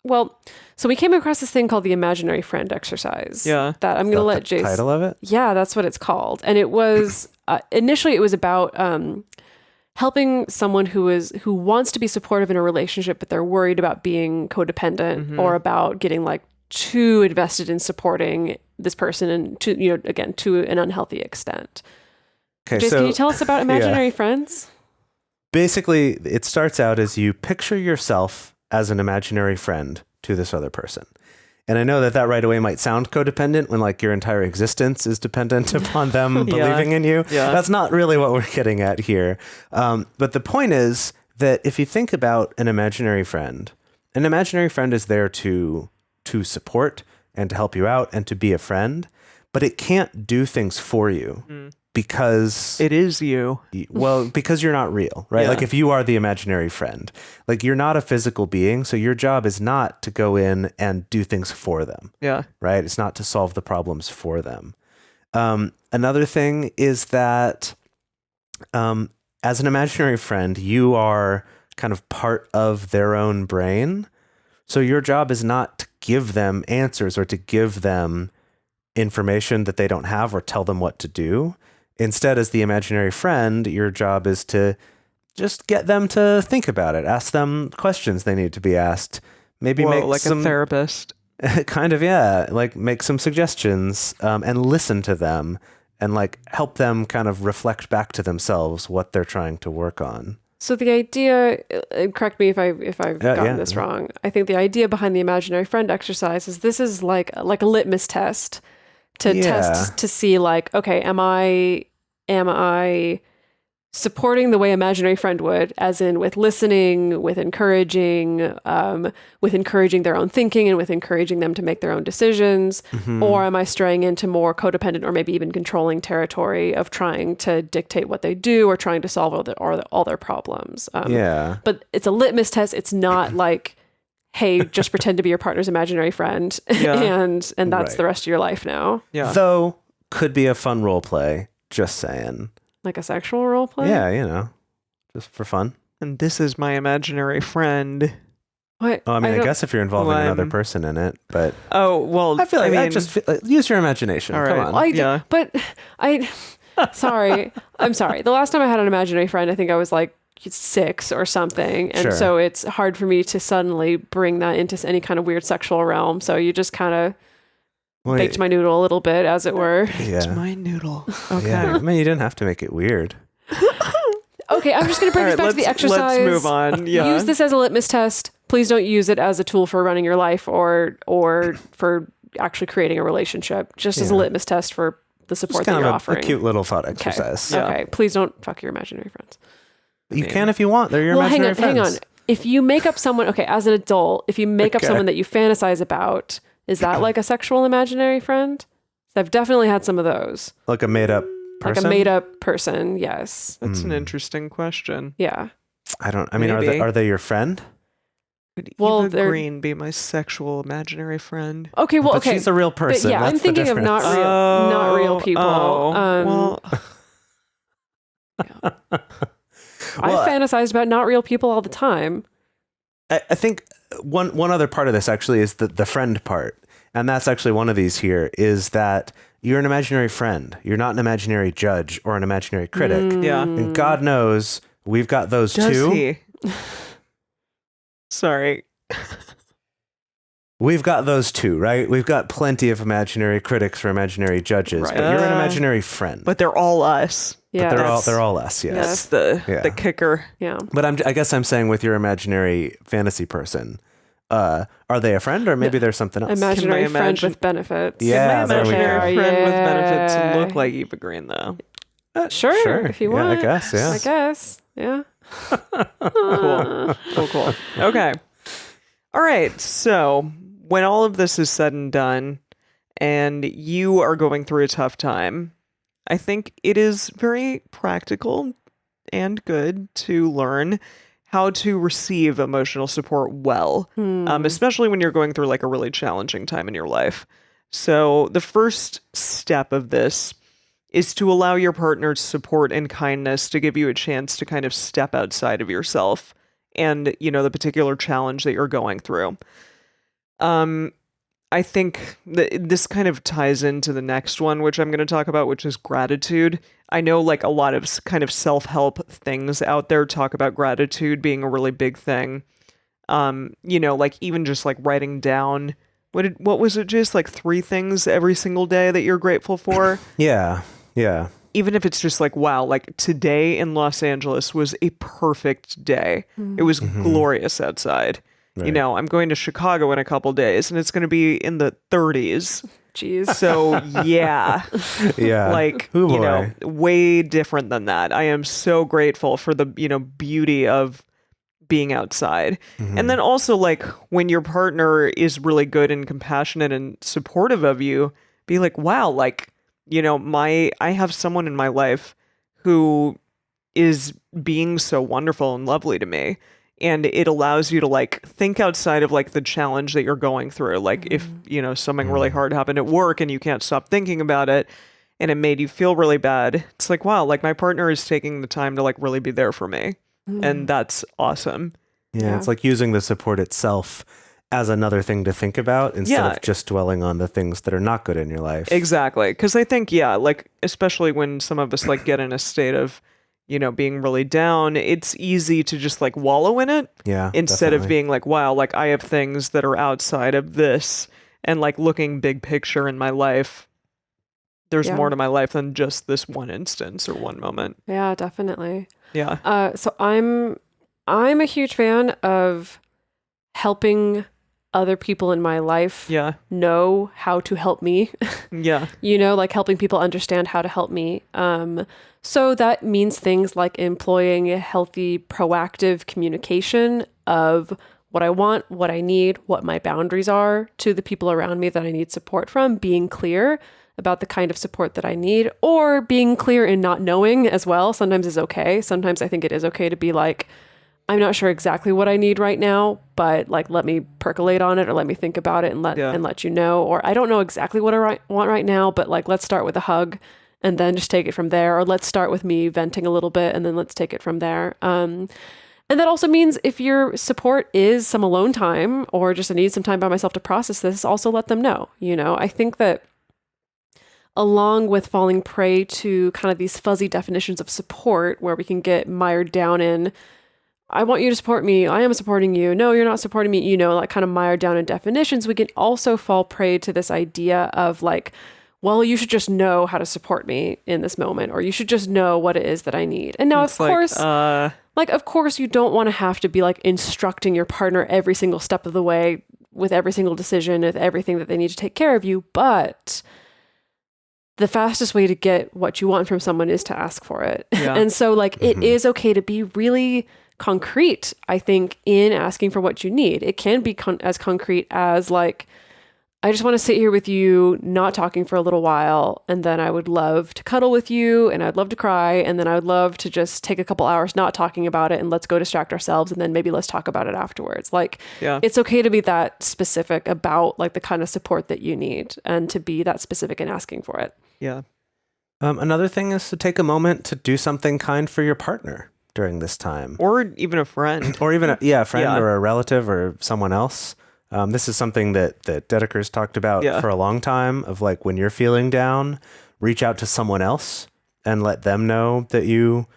this thing called the imaginary friend exercise. Yeah. That I'm going to Is that let the Jase. title of it? Yeah, that's what it's called. And it was initially it was about helping someone who wants to be supportive in a relationship, but they're worried about being codependent or about getting like too invested in supporting this person and to an unhealthy extent. Okay, Jase, so can you tell us about imaginary friends? basically it starts out as you picture yourself as an imaginary friend to this other person. And I know that right away might sound codependent when like your entire existence is dependent upon them believing in you. Yeah. That's not really what we're getting at here. But the point is that if you think about an imaginary friend is there to support and to help you out and to be a friend, but it can't do things for you because It is you. because you're not real, right? Yeah. Like if you are the imaginary friend, like you're not a physical being. So your job is not to go in and do things for them, Yeah. right? It's not to solve the problems for them. Another thing is that as an imaginary friend, you are kind of part of their own brain. So your job is not to give them answers or to give them information that they don't have or tell them what to do. Instead, as the imaginary friend, your job is to just get them to think about it, ask them questions they need to be asked, maybe make like some a therapist. kind of, yeah, like make some suggestions and listen to them and like help them kind of reflect back to themselves what they're trying to work on. So the idea, correct me if I've gotten this wrong. I think the idea behind the imaginary friend exercise is this is like a litmus test to test to see like, okay, am I supporting the way imaginary friend would, as in with listening, with encouraging their own thinking and with encouraging them to make their own decisions, or am I straying into more codependent or maybe even controlling territory of trying to dictate what they do or trying to solve all their problems? But it's a litmus test. It's not like, hey, just pretend to be your partner's imaginary friend and that's the rest of your life now. Yeah. Though could be a fun role play, just saying. Like a sexual role play? Yeah, just for fun. And this is my imaginary friend. What? Oh, I guess if you're involving another person in it, but I feel like use your imagination. All Come right. on. Sorry. I'm sorry. The last time I had an imaginary friend, I think I was like 6 or something. And so it's hard for me to suddenly bring that into any kind of weird sexual realm. So you just kind of baked my noodle a little bit, as it were. It's my noodle. Okay. Yeah. I mean, you didn't have to make it weird. Okay, I'm just going to bring us back to the exercise. Let's move on. Yeah. Use this as a litmus test. Please don't use it as a tool for running your life or for actually creating a relationship. Just as a litmus test for the support that you're offering. A cute little thought exercise. Okay. Please don't fuck your imaginary friends. You can if you want. They're your imaginary friends. Hang on. If you make up someone, as an adult, if you make up someone that you fantasize about, is that like a sexual imaginary friend? I've definitely had some of those. Like a made up person? Like a made up person, yes. That's an interesting question. Yeah. Are they your friend? Could Well, Eva Green be my sexual imaginary friend? Okay, well, But she's a real person. But yeah, That's I'm thinking of not real people. I fantasize about not real people all the time. I think one other part of this actually is the friend part. And that's actually one of these here, is that you're an imaginary friend. You're not an imaginary judge or an imaginary critic. Yeah. And God knows we've got those Does too. he? Sorry. We've got those too, right? We've got plenty of imaginary critics or imaginary judges, Right. but you're an imaginary friend. But they're all us. Yeah. But they're all us, yes. That's the kicker. Yeah. But I guess I'm saying with your imaginary fantasy person, are they a friend or maybe there's something else? Imaginary friend with benefits. Yeah, my there we go. imaginary friend with benefits look like Eva Green, though. Sure, if you want. I guess, yeah. I guess, yeah. Cool. Okay. All right. So when all of this is said and done and you are going through a tough time, I think it is very practical and good to learn how to receive emotional support well, especially when you're going through like a really challenging time in your life. So the first step of this is to allow your partner's support and kindness to give you a chance to kind of step outside of yourself and, the particular challenge that you're going through. I think that this kind of ties into the next one, which I'm going to talk about, which is gratitude. I know like a lot of kind of self-help things out there talk about gratitude being a really big thing. Like even just like writing down, what was it, just like 3 things every single day that you're grateful for? Yeah. Even if it's just like, wow, like today in Los Angeles was a perfect day. It was glorious outside. Right. I'm going to Chicago in a couple days and it's going to be in the 30s. Jeez. So yeah. Yeah. Like, way different than that. I am so grateful for the, beauty of being outside. And then also like when your partner is really good and compassionate and supportive of you, be like, wow, like, I have someone in my life who is being so wonderful and lovely to me. And it allows you to like think outside of like the challenge that you're going through. Like if, something really hard happened at work and you can't stop thinking about it and it made you feel really bad. It's like, wow, like my partner is taking the time to like really be there for me. And that's awesome. Yeah. It's like using the support itself as another thing to think about instead of just dwelling on the things that are not good in your life. Exactly. Because I think, like, especially when some of us like get in a state of, being really down, it's easy to just like wallow in it. Yeah. Instead definitely. of being like, wow, like I have things that are outside of this and like looking big picture in my life. There's more to my life than just this one instance or one moment. Yeah, definitely. Yeah. So I'm a huge fan of helping other people in my life know how to help me. Like helping people understand how to help me. So that means things like employing a healthy, proactive communication of what I want, what I need, what my boundaries are to the people around me that I need support from, being clear about the kind of support that I need, or being clear in not knowing as well. Sometimes is okay. Sometimes I think it is okay to be like, I'm not sure exactly what I need right now, but like, let me percolate on it or let me think about it and let you know. Or I don't know exactly what I want right now, but like, let's start with a hug and then just take it from there. Or let's start with me venting a little bit and then let's take it from there. And that also means if your support is some alone time or just I need some time by myself to process this, also let them know. I think that along with falling prey to kind of these fuzzy definitions of support where we can get mired down in, I want you to support me. I am supporting you. No, you're not supporting me. Like kind of mired down in definitions. We can also fall prey to this idea of like, well, you should just know how to support me in this moment, or you should just know what it is that I need. And now, of course, you don't want to have to be like instructing your partner every single step of the way with every single decision, with everything that they need to take care of you. But the fastest way to get what you want from someone is to ask for it. Yeah. And so like, it is okay to be really concrete, I think, in asking for what you need. It can be as concrete as like, I just want to sit here with you, not talking for a little while, and then I would love to cuddle with you, and I'd love to cry, and then I would love to just take a couple hours not talking about it, and let's go distract ourselves, and then maybe let's talk about it afterwards. Like, it's okay to be that specific about like the kind of support that you need, and to be that specific in asking for it. Yeah. Another thing is to take a moment to do something kind for your partner during this time. Or even a friend. Or even a friend or a relative or someone else. This is something that Dedeker's talked about for a long time, of like when you're feeling down, reach out to someone else and let them know that you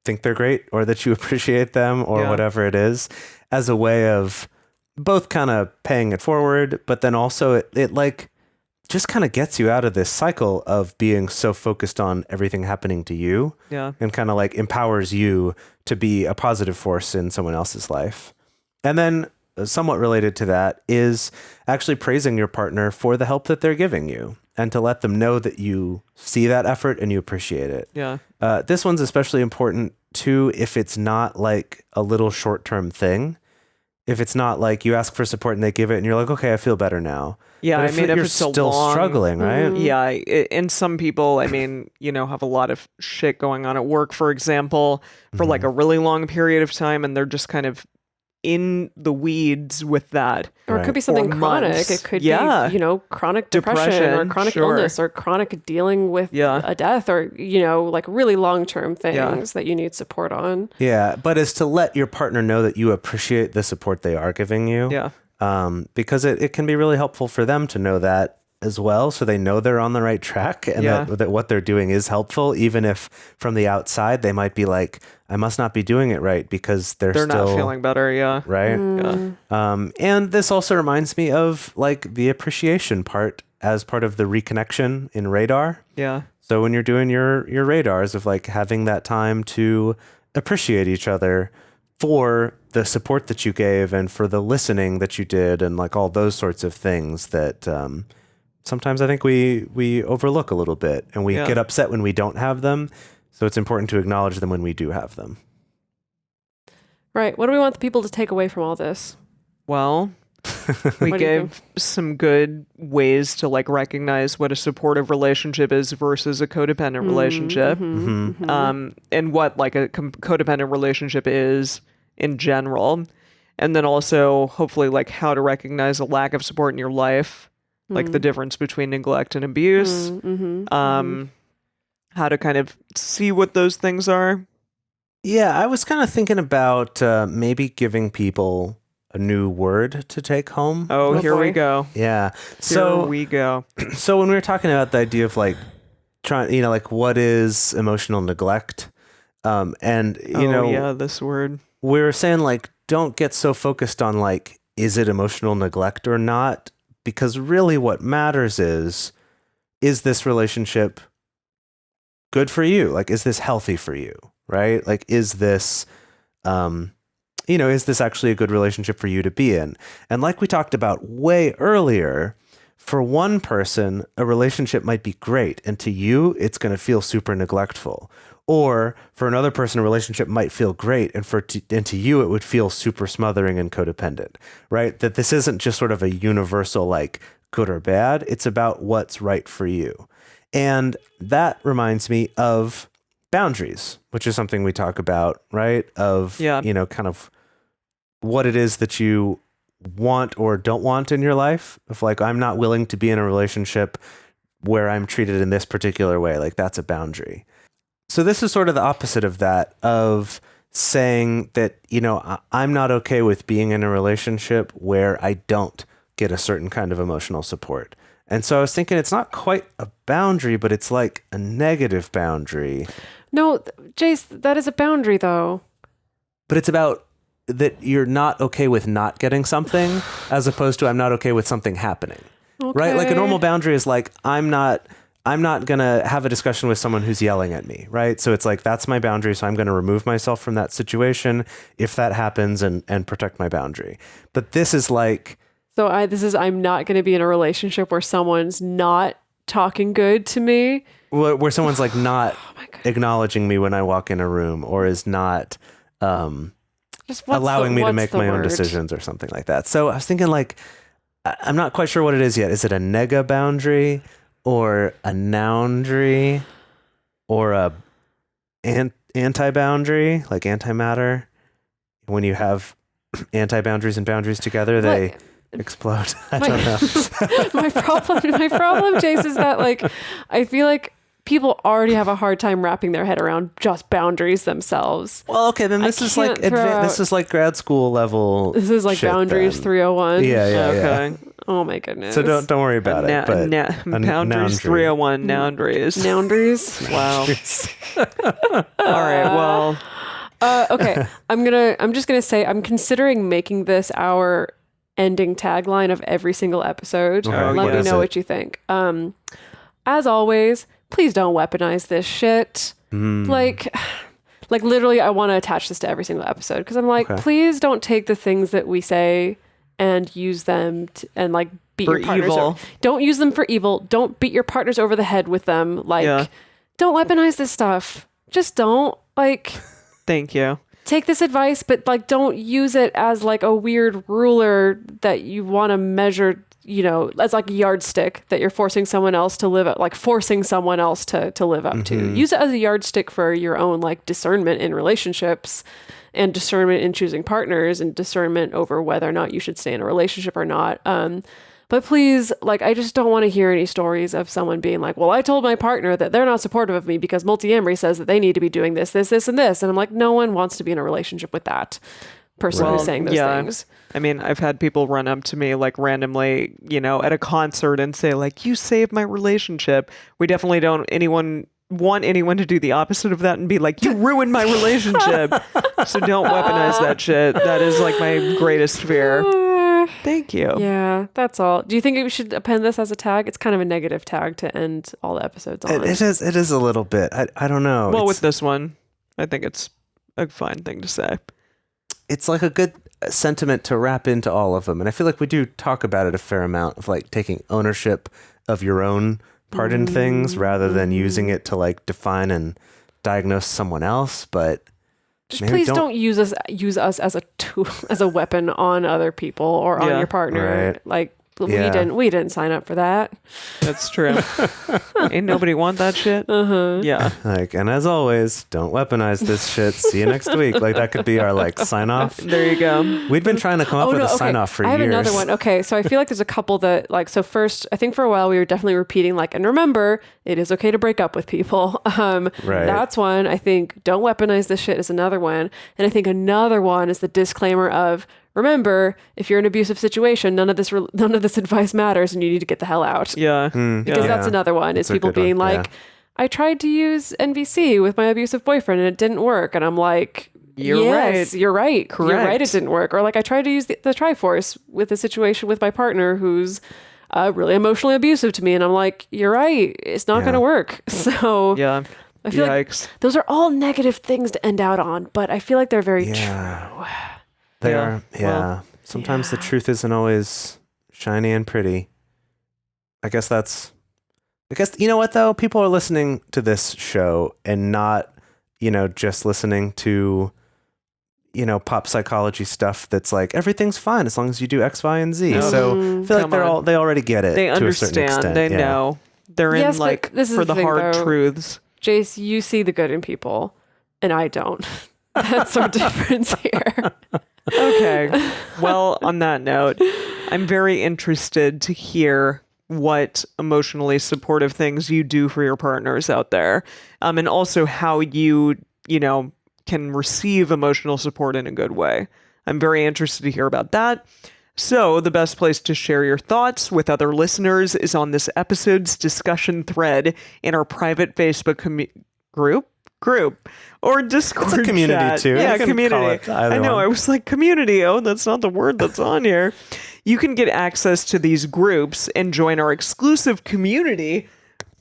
think they're great or that you appreciate them or whatever it is, as a way of both kind of paying it forward, but then also it like just kind of gets you out of this cycle of being so focused on everything happening to you and kind of like empowers you to be a positive force in someone else's life. And then somewhat related to that is actually praising your partner for the help that they're giving you and to let them know that you see that effort and you appreciate it. Yeah. This one's especially important too if it's not like a little short-term thing. If it's not like you ask for support and they give it and you're like, okay, I feel better now. Yeah, if you're it's still struggling, right? Yeah, and some people, have a lot of shit going on at work, for example, for like a really long period of time, and they're just kind of in the weeds with that. Or it could be something chronic. Months. It could be, chronic depression or chronic illness or chronic dealing with a death or, like really long-term things that you need support on. Yeah, but is to let your partner know that you appreciate the support they are giving you. Yeah. Because it can be really helpful for them to know that as well, so they know they're on the right track and that what they're doing is helpful, even if from the outside they might be like, I must not be doing it right because they're still not feeling better. Yeah. Right. And this also reminds me of like the appreciation part as part of the reconnection in radar. Yeah. So when you're doing your radars of like having that time to appreciate each other for the support that you gave and for the listening that you did and like all those sorts of things that sometimes I think we overlook a little bit and we get upset when we don't have them. So it's important to acknowledge them when we do have them. Right. What do we want the people to take away from all this? Well, we gave some good ways to like recognize what a supportive relationship is versus a codependent relationship. And what like a codependent relationship is in general. And then also hopefully like how to recognize a lack of support in your life. Like the difference between neglect and abuse, how to kind of see what those things are. Yeah, I was kind of thinking about maybe giving people a new word to take home. Oh, here we go. Yeah. Here we go. So when we were talking about the idea of like trying, like what is emotional neglect? And this word. We were saying like, don't get so focused on like, is it emotional neglect or not? Because really what matters is this relationship good for you? Like, is this healthy for you? Right? Like, is this, is this actually a good relationship for you to be in? And like we talked about way earlier, for one person, a relationship might be great. And to you, it's going to feel super neglectful. Or for another person, a relationship might feel great. And to you, it would feel super smothering and codependent, right? That this isn't just sort of a universal, like good or bad. It's about what's right for you. And that reminds me of boundaries, which is something we talk about, right? Of, kind of what it is that you want or don't want in your life. If like, I'm not willing to be in a relationship where I'm treated in this particular way, like that's a boundary. So this is sort of the opposite of that, of saying that, I'm not okay with being in a relationship where I don't get a certain kind of emotional support. And so I was thinking it's not quite a boundary, but it's like a negative boundary. No, Jase, that is a boundary though. But it's about that you're not okay with not getting something as opposed to I'm not okay with something happening. Okay. Right? Like a normal boundary is like, I'm not going to have a discussion with someone who's yelling at me, right? So it's like, that's my boundary. So I'm going to remove myself from that situation if that happens and protect my boundary. But this is like... So I'm not going to be in a relationship where someone's not talking good to me. Where someone's like not acknowledging me when I walk in a room or is not allowing me to make my own decisions or something like that. So I was thinking like, I'm not quite sure what it is yet. Is it a nega boundary? Or a noundry, or a anti-boundary, like antimatter? When you have anti-boundaries and boundaries together, they explode. I don't know. my problem, Jase, is that like I feel like people already have a hard time wrapping their head around just boundaries themselves. Well, okay, then this is like this is like grad school level. This is like boundaries then. 301. Yeah. Okay. Yeah. Oh my goodness. So don't worry about it. Boundaries 301 noundaries. Noundaries. Wow. All right. Well. Okay. I'm just gonna say I'm considering making this our ending tagline of every single episode. Okay, Let me know what you think. As always, please don't weaponize this shit. Like literally, I want to attach this to every single episode because I'm like, please don't take the things that we say and use them and like beat your partners over. Don't use them for evil. Don't beat your partners over the head with them. Like, don't weaponize this stuff. Just don't. Like, thank you. Take this advice, but like, don't use it as like a weird ruler that you want to measure as like a yardstick that you're forcing someone else to live up, like forcing someone else to live up to. Use it as a yardstick for your own like discernment in relationships and discernment in choosing partners and discernment over whether or not you should stay in a relationship or not. But please, like, I just don't want to hear any stories of someone being like, well, I told my partner that they're not supportive of me because Multiamory says that they need to be doing this, this, this, and this. And I'm like, no one wants to be in a relationship with that person who's saying those things. I mean, I've had people run up to me like randomly, at a concert and say like, you saved my relationship. We definitely don't want anyone to do the opposite of that and be like, you ruined my relationship. So don't weaponize that shit. That is like my greatest fear. Thank you. Yeah, that's all. Do you think we should append this as a tag? It's kind of a negative tag to end all the episodes on. It is a little bit. I don't know. Well, with this one, I think it's a fine thing to say. It's like a good sentiment to wrap into all of them. And I feel like we do talk about it a fair amount of like taking ownership of your own part in things rather than using it to like define and diagnose someone else. But just please don't use us as a tool, as a weapon on other people or on your partner. Right. Like we didn't sign up for that. That's true. Ain't nobody want that shit. Yeah. Like, and as always, don't weaponize this shit. See you next week. Like that could be our like sign off. There you go. We'd been trying to come up with a sign off for years. I have another one. Okay, so I feel like there's a couple that like. So first, I think for a while we were definitely repeating like, and remember, it is okay to break up with people. Right. That's one. I think don't weaponize this shit is another one, and I think another one is the disclaimer of. Remember, if you're in an abusive situation, none of this advice matters, and you need to get the hell out. Yeah, because that's another one. Is people being like, "I tried to use NVC with my abusive boyfriend, and it didn't work," and I'm like, "You're right. You're right. Correct. You're right. It didn't work." Or like, I tried to use the Triforce with a situation with my partner who's really emotionally abusive to me, and I'm like, "You're right. It's not going to work." So yeah. I feel like those are all negative things to end out on, but I feel like they're very true. They are, Well, sometimes the truth isn't always shiny and pretty. I guess you know what though? People are listening to this show and not, just listening to, pop psychology stuff that's like everything's fine as long as you do X, Y, and Z. So I feel like they already get it. They understand. To a certain extent. They know. They're in like for the hard truths. Jase, you see the good in people, and I don't. That's our difference here. Okay. Well, on that note, I'm very interested to hear what emotionally supportive things you do for your partners out there. And also how you can receive emotional support in a good way. I'm very interested to hear about that. So the best place to share your thoughts with other listeners is on this episode's discussion thread in our private Facebook group or Discord. It's a community chat. too. Yeah, community. I know. I was like, community. Oh, that's not the word that's on here. You can get access to these groups and join our exclusive community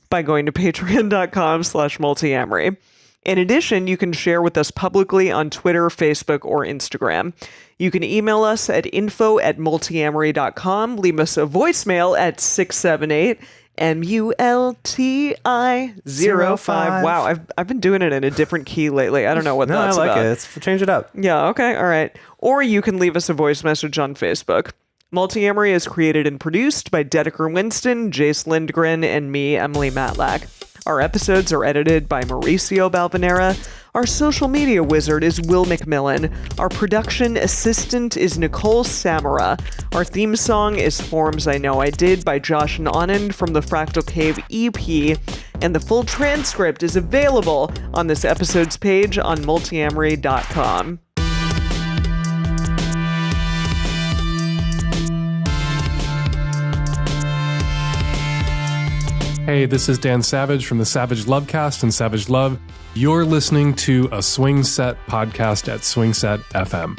by going to patreon.com/multiamory. In addition, you can share with us publicly on Twitter, Facebook, or Instagram. You can email us at info@multiamory.com. Leave us a voicemail at 678 MULTI05. Wow, I've been doing it in a different key lately. I don't know what that's about. I like it. Change it up. Yeah, okay, all right. Or you can leave us a voice message on Facebook. Multiamory is created and produced by Dedeker Winston, Jase Lindgren, and me, Emily Matlack. Our episodes are edited by Mauricio Balvanera. Our social media wizard is Will McMillan. Our production assistant is Nicole Samara. Our theme song is Forms I Know I Did by Josh and Anand from the Fractal Cave EP. And the full transcript is available on this episode's page on multiamory.com. Hey, this is Dan Savage from the Savage Lovecast and Savage Love. You're listening to a Swing Set podcast at Swing Set FM.